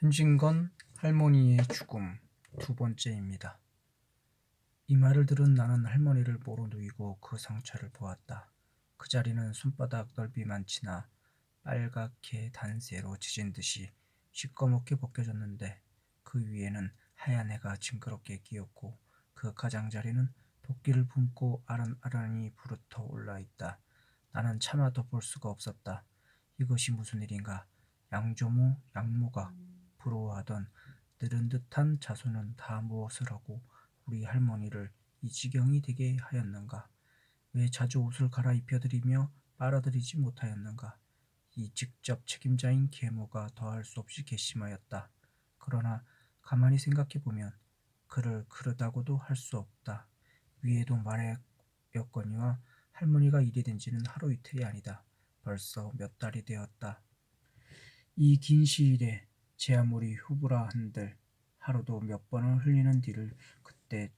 현진건 할머니의 죽음 두 번째입니다. 이 말을 들은 나는 할머니를 모로 누이고 그 상처를 보았다. 그 자리는 손바닥 넓이만치나 빨갛게 단세로 지진 듯이 시꺼멓게 벗겨졌는데 그 위에는 하얀 해가 징그럽게 끼었고 그 가장자리는 도끼를 품고 아른아른이 부르터 올라있다. 나는 차마 더 볼 수가 없었다. 이것이 무슨 일인가. 양조모, 양모가 부러워하던 느른 듯한 자손은 다 무엇을 하고 우리 할머니를 이 지경이 되게 하였는가. 왜 자주 옷을 갈아입혀드리며 빨아들이지 못하였는가. 이 직접 책임자인 계모가 더할 수 없이 괘씸하였다. 그러나 가만히 생각해보면 그를 그르다고도 할 수 없다. 위에도 말하였거니와 할머니가 이리 된 지는 하루 이틀이 아니다. 벌써 몇 달이 되었다. 이 긴 시일에 제 아무리 후부라 한들 하루도 몇 번을 흘리는 뒤를 그때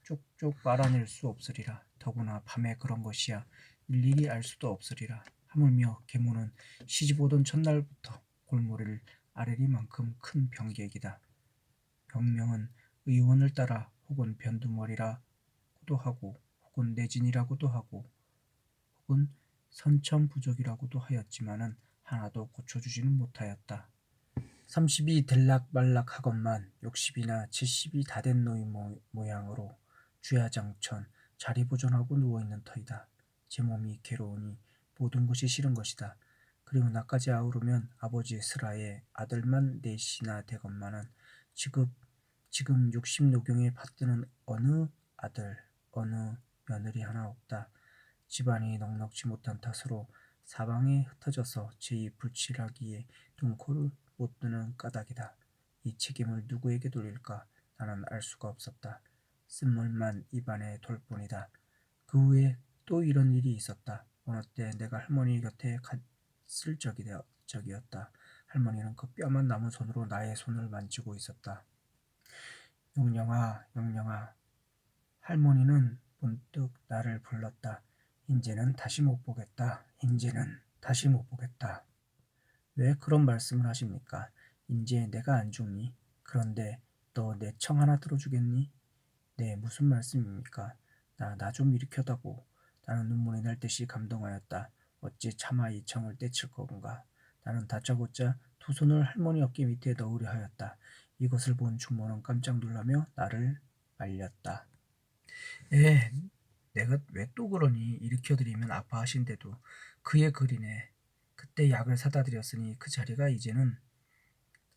쪽쪽 빨아낼 수 없으리라. 더구나 밤에 그런 것이야 일일이 알 수도 없으리라. 하물며 계모는 시집오던 첫날부터 골머리를 아래리만큼 큰 병객이다. 병명은 의원을 따라 혹은 변두머리라고도 하고 혹은 내진이라고도 하고 혹은 선천부족이라고도 하였지만은 하나도 고쳐주지는 못하였다. 30이 들락말락 하건만 60이나 70이 다 된 노인 모양으로 주야장천 자리보존하고 누워있는 터이다. 제 몸이 괴로우니 모든 것이 싫은 것이다. 그리고 나까지 아우르면 아버지 슬하에 아들만 넷이나 되건만은 지금 60노경에 받드는 어느 아들 어느 며느리 하나 없다. 집안이 넉넉지 못한 탓으로 사방에 흩어져서 제 불칠하기에 눈코를 못 뜨는 까닭이다. 이 책임을 누구에게 돌릴까 나는 알 수가 없었다. 쓴물만 입안에 돌 뿐이다. 그 후에 또 이런 일이 있었다. 어느 때 내가 할머니 곁에 갔을 적이었다. 할머니는 그 뼈만 남은 손으로 나의 손을 만지고 있었다. 영령아, 영령아. 할머니는 문득 나를 불렀다. 인제는 다시 못 보겠다. 인제는 다시 못 보겠다. 왜 그런 말씀을 하십니까? 인제 내가 안 죽니? 그런데 너 내 청 하나 들어주겠니? 네, 무슨 말씀입니까? 나 좀 일으켜다고. 나는 눈물이 날 듯이 감동하였다. 어찌 차마 이 청을 떼칠 건가? 나는 다짜고짜 두 손을 할머니 어깨 밑에 넣으려 하였다. 이것을 본 주모는 깜짝 놀라며 나를 말렸다. 내가 왜 또 그러니? 일으켜드리면 아파하신데도 그의 글이네. 그때 약을 사다 드렸으니 그 자리가 이제는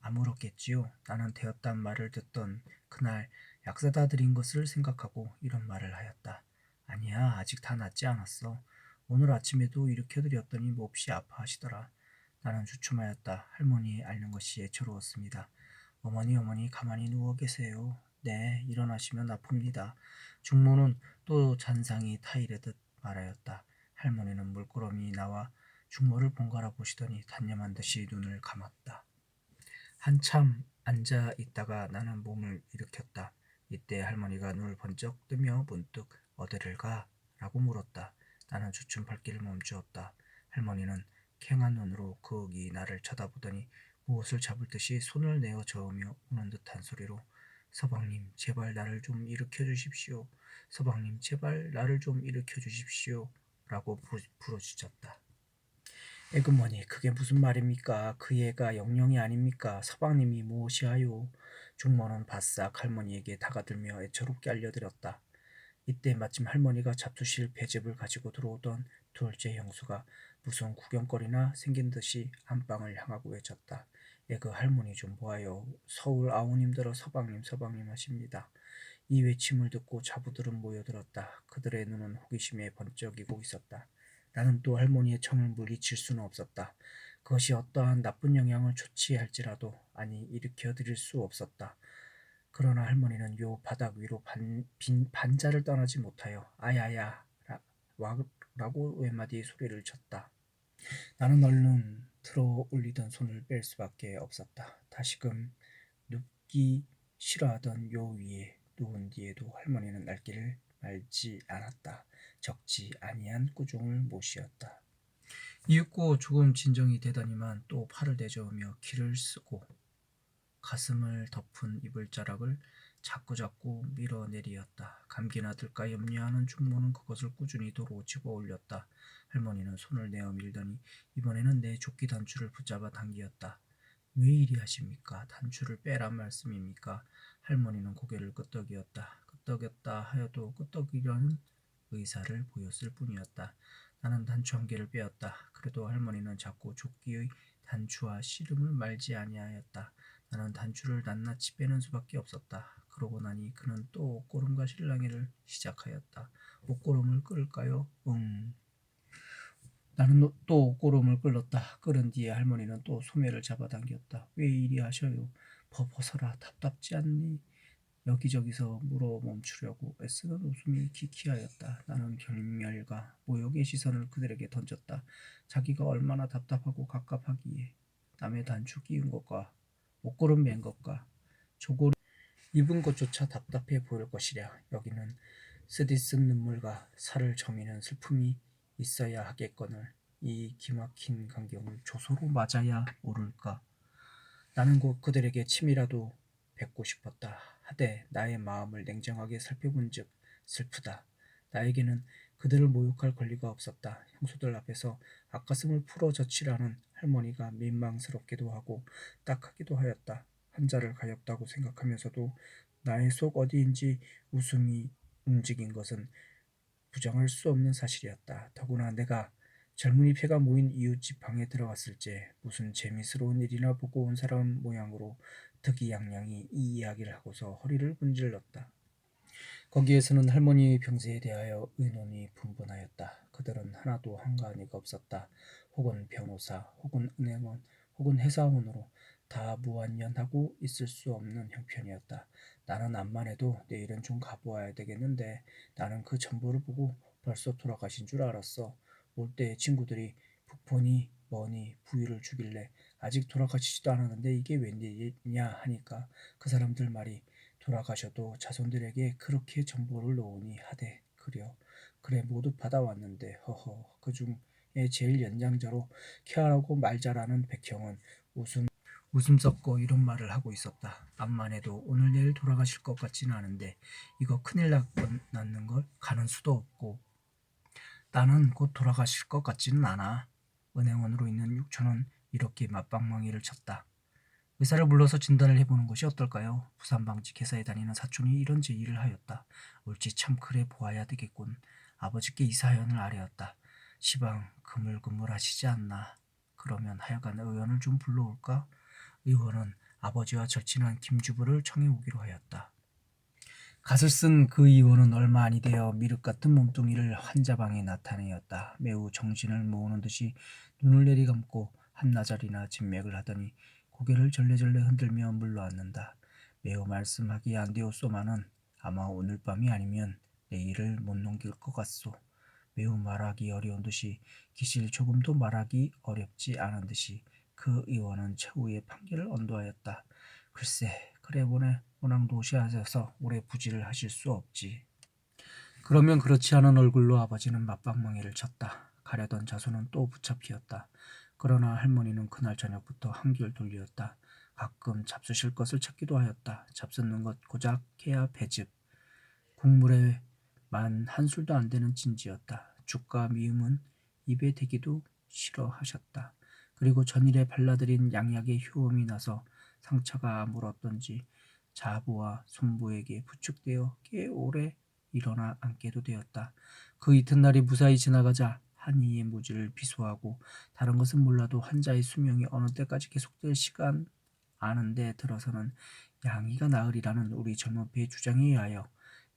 아물었겠지요. 나는 되었단 말을 듣던 그날 약 사다 드린 것을 생각하고 이런 말을 하였다. 아니야, 아직 다 낫지 않았어. 오늘 아침에도 일으켜드렸더니 몹시 아파하시더라. 나는 주춤하였다. 할머니 앓는 것이 애처로웠습니다. 어머니 가만히 누워 계세요. 네, 일어나시면 아픕니다. 중모는 또 잔상이 타이르듯 말하였다. 할머니는 물끄러미 나와 중모를 번갈아 보시더니 단념한 듯이 눈을 감았다. 한참 앉아 있다가 나는 몸을 일으켰다. 이때 할머니가 눈을 번쩍 뜨며 문득 어디를 가? 라고 물었다. 나는 주춤 발길을 멈추었다. 할머니는 캥한 눈으로 그윽이 나를 쳐다보더니 무엇을 잡을 듯이 손을 내어 저으며 우는 듯한 소리로 서방님 제발 나를 좀 일으켜 주십시오. 서방님 제발 나를 좀 일으켜 주십시오. 라고 부르짖었다. 에그머니 그게 무슨 말입니까? 그 애가 영영이 아닙니까? 서방님이 무엇이하요? 중모는 바싹 할머니에게 다가들며 애처롭게 알려드렸다. 이때 마침 할머니가 잡수실 배즙을 가지고 들어오던 둘째 형수가 무슨 구경거리나 생긴 듯이 안방을 향하고 외쳤다. 그 할머니 좀 보아요. 서울 아우님들어 서방님 하십니다. 이 외침을 듣고 자부들은 모여들었다. 그들의 눈은 호기심에 번쩍이고 있었다. 나는 또 할머니의 청을 물리칠 수는 없었다. 그것이 어떠한 나쁜 영향을 조치할지라도 아니 일으켜 드릴 수 없었다. 그러나 할머니는 요 바닥 위로 빈 반자를 떠나지 못하여 아야야 라고 외마디 소리를 쳤다. 나는 얼른 들어 올리던 손을 뺄 수밖에 없었다. 다시금 눕기 싫어하던 요 위에 누운 뒤에도 할머니는 날개를 말지 않았다. 적지 아니한 꾸중을 못이었다. 이윽고 조금 진정이 되더니만 또 팔을 내저으며 기를 쓰고 가슴을 덮은 이불자락을 자꾸자꾸 밀어내리었다. 감기나 들까 염려하는 충모는 그것을 꾸준히 도로 집어 올렸다. 할머니는 손을 내어 밀더니 이번에는 내 조끼 단추를 붙잡아 당기었다. 왜 이리 하십니까? 단추를 빼란 말씀입니까? 할머니는 고개를 끄덕이었다. 끄덕였다 하여도 끄덕이려는 의사를 보였을 뿐이었다. 나는 단추 한 개를 빼었다. 그래도 할머니는 자꾸 조끼의 단추와 씨름을 말지 아니하였다. 나는 단추를 낱낱이 빼는 수밖에 없었다. 그러고 나니 그는 또 옷고름과 실랑이를 시작하였다. 옷고름을 끌까요? 응. 나는 또 옷고름을 끌었다. 끌은 뒤에 할머니는 또 소매를 잡아당겼다. 왜 이리 하셔요? 벗어라. 답답지 않니? 여기저기서 물어 멈추려고 애쓰는 웃음이 기키하였다. 나는 경멸과 모욕의 시선을 그들에게 던졌다. 자기가 얼마나 답답하고 갑갑하기에 남의 단추 끼운 것과 옷고름 맨 것과 조고리 입은 것조차 답답해 보일 것이랴. 여기는 쓰디쓴 눈물과 살을 저미는 슬픔이 있어야 하겠거늘 이 기막힌 광경을 조소로 맞아야 오를까. 나는 곧 그들에게 침이라도 뱉고 싶었다. 하되 나의 마음을 냉정하게 살펴본즉 슬프다. 나에게는 그들을 모욕할 권리가 없었다. 형수들 앞에서 앞가슴을 풀어 젖히라는 할머니가 민망스럽기도 하고 딱하기도 하였다. 한자를 가엾다고 생각하면서도 나의 속 어디인지 웃음이 움직인 것은 부정할 수 없는 사실이었다. 더구나 내가 젊은이 폐가 모인 이웃집 방에 들어갔을 때 무슨 재미스러운 일이나 보고 온 사람 모양으로 득이양양이 이 이야기를 하고서 허리를 분질렀다. 거기에서는 할머니의 병세에 대하여 의논이 분분하였다. 그들은 하나도 한가하니가 없었다. 혹은 변호사, 혹은 은행원, 혹은 회사원으로 다 무한연하고 있을 수 없는 형편이었다. 나는 암만 해도 내일은 좀 가보아야 되겠는데 나는 그 전보를 보고 벌써 돌아가신 줄 알았어. 올 때 친구들이 북폰이 뭐니 부위를 주길래 아직 돌아가시지도 않았는데 이게 웬일이냐 하니까 그 사람들 말이 돌아가셔도 자손들에게 그렇게 전보를 놓으니 하되 그려 그래 모두 받아왔는데 허허 그중에 제일 연장자로 케어하고 말 잘하는 백형은 웃음 섞고 이런 말을 하고 있었다. 암만 해도 오늘 내일 돌아가실 것 같지는 않은데 이거 큰일 났는 걸 가는 수도 없고 나는 곧 돌아가실 것 같지는 않아. 은행원으로 있는 육촌은 이렇게 맞방망이를 쳤다. 의사를 불러서 진단을 해보는 것이 어떨까요? 부산방직 회사에 다니는 사촌이 이런 제의를 하였다. 옳지 참 그래 보아야 되겠군. 아버지께 이 사연을 아뢰었다. 시방 그물그물하시지 않나. 그러면 하여간 의원을 좀 불러올까? 의원은 아버지와 절친한 김주부를 청해오기로 하였다. 갓을 쓴 그 의원은 얼마 아니 되어 미륵 같은 몸뚱이를 환자방에 나타내었다. 매우 정신을 모으는 듯이 눈을 내리감고 한나절이나 진맥을 하더니 고개를 절레절레 흔들며 물러앉는다. 매우 말씀하기 안 되었소마는 아마 오늘 밤이 아니면 내일을 못 넘길 것 같소. 매우 말하기 어려운 듯이 기실 조금도 말하기 어렵지 않은 듯이 그 의원은 최후의 판결을 언도하였다. 글쎄 그래 보내 워낙 노시하셔서 오래 부지를 하실 수 없지. 그러면 그렇지 않은 얼굴로 아버지는 맞방망이를 쳤다. 가려던 자손은 또 붙잡히었다. 그러나 할머니는 그날 저녁부터 한결 돌리었다. 가끔 잡수실 것을 찾기도 하였다. 잡수는 것 고작 해야 배즙. 국물에 만 한술도 안 되는 진지였다. 죽과 미음은 입에 대기도 싫어하셨다. 그리고 전일에 발라들인 양약의 효험이 나서 상처가 물었던지 자부와 손부에게 부축되어 꽤 오래 일어나 앉게도 되었다. 그 이튿날이 무사히 지나가자 한이의 무지를 비소하고 다른 것은 몰라도 환자의 수명이 어느 때까지 계속될 시간 아는데 들어서는 양이가 나으리라는 우리 젊은피의 주장에 의하여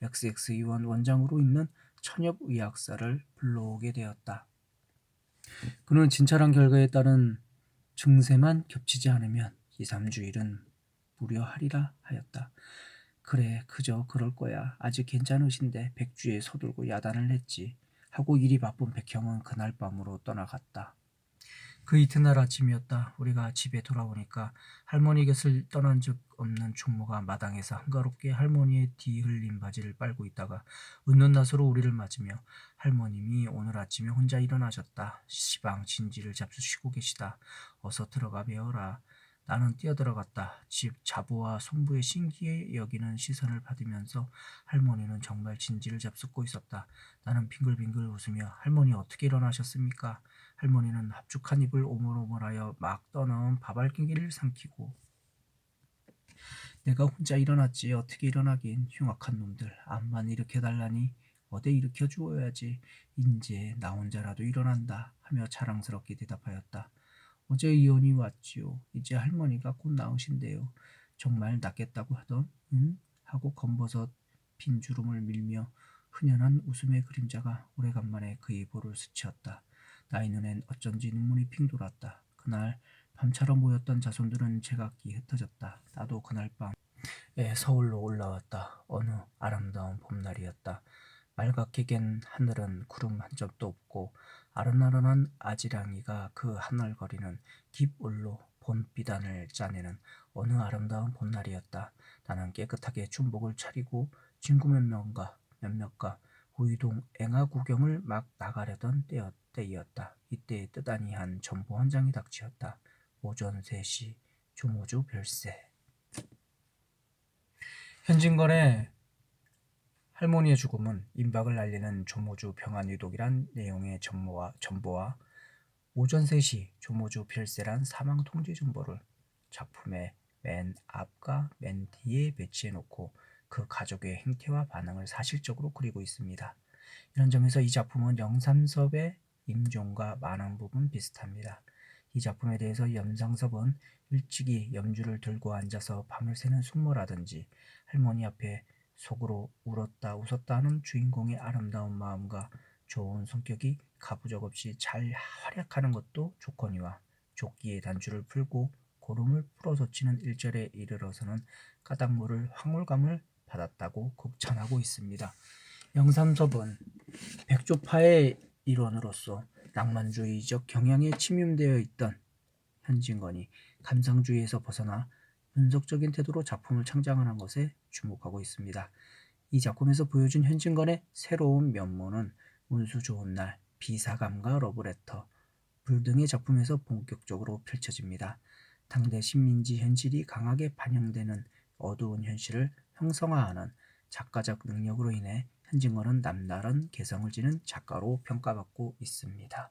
XX 의원 원장으로 있는 천엽의학사를 불러오게 되었다. 그는 진찰한 결과에 따른 증세만 겹치지 않으면 2, 3주일은 무료하리라 하였다. 그래 그저 그럴 거야. 아직 괜찮으신데 백주에 서둘고 야단을 냈지. 하고 일이 바쁜 백형은 그날 밤으로 떠나갔다. 그 이튿날 아침이었다. 우리가 집에 돌아오니까 할머니 곁을 떠난 적 없는 충모가 마당에서 한가롭게 할머니의 뒤 흘린 바지를 빨고 있다가 웃는 낯으로 우리를 맞으며 할머님이 오늘 아침에 혼자 일어나셨다. 시방 진지를 잡수시고 계시다. 어서 들어가 배워라. 나는 뛰어들어갔다. 집 자부와 송부의 신기해 여기는 시선을 받으면서 할머니는 정말 진지를 잡숫고 있었다. 나는 빙글빙글 웃으며 할머니 어떻게 일어나셨습니까? 할머니는 합죽한 입을 오물오물하여 막 떠나온 밥알갱이를 삼키고 내가 혼자 일어났지 어떻게 일어나긴 흉악한 놈들 암만 일으켜달라니 어디 일으켜 주어야지 인제 나 혼자라도 일어난다 하며 자랑스럽게 대답하였다. 어제 이혼이 왔지요. 이제 할머니가 곧 나으신대요. 정말 낫겠다고 하던 응? 하고 검버섯 빈 주름을 밀며 흔연한 웃음의 그림자가 오래간만에 그의 볼을 스치었다. 나의 눈엔 어쩐지 눈물이 핑 돌았다. 그날 밤처럼 모였던 자손들은 제각기 흩어졌다. 나도 그날 밤에 서울로 올라왔다. 어느 아름다운 봄날이었다. 말갛게 갠 하늘은 구름 한 점도 없고 아른아른한 아지랑이가 그 하늘거리는 깊울로 봄비단을 짜내는 어느 아름다운 봄날이었다. 나는 깨끗하게 춘복을 차리고 친구 몇몇과 우이동 앵아 구경을 막 나가려던 때이었다. 이때 뜨다니한 전보 한 장이 닥치었다. 오전 3시 조모주 별세. 현진건의 할머니의 죽음은 임박을 알리는 조모주 병안위독이란 내용의 전보와 오전 3시 조모주 필세란 사망 통지 정보를 작품의 맨 앞과 맨 뒤에 배치해 놓고 그 가족의 행태와 반응을 사실적으로 그리고 있습니다. 이런 점에서 이 작품은 영삼섭의 임종과 많은 부분 비슷합니다. 이 작품에 대해서 염상섭은 일찍이 염주를 들고 앉아서 밤을 새는 숙모라든지 할머니 앞에 속으로 울었다 웃었다 하는 주인공의 아름다운 마음과 좋은 성격이 가부적 없이 잘 활약하는 것도 조건이와 조끼의 단추를 풀고 고름을 풀어젖히는 1절에 이르러서는 까닭모를 황홀감을 받았다고 극찬하고 있습니다. 영삼섭은 백조파의 일원으로서 낭만주의적 경향에 침입되어 있던 현진건이 감상주의에서 벗어나 분석적인 태도로 작품을 창작하는 것에 주목하고 있습니다. 이 작품에서 보여준 현진건의 새로운 면모는 운수 좋은 날, 비사감과 러브레터, 불 등의 작품에서 본격적으로 펼쳐집니다. 당대 식민지 현실이 강하게 반영되는 어두운 현실을 형성화하는 작가적 능력으로 인해 현진건은 남다른 개성을 지닌 작가로 평가받고 있습니다.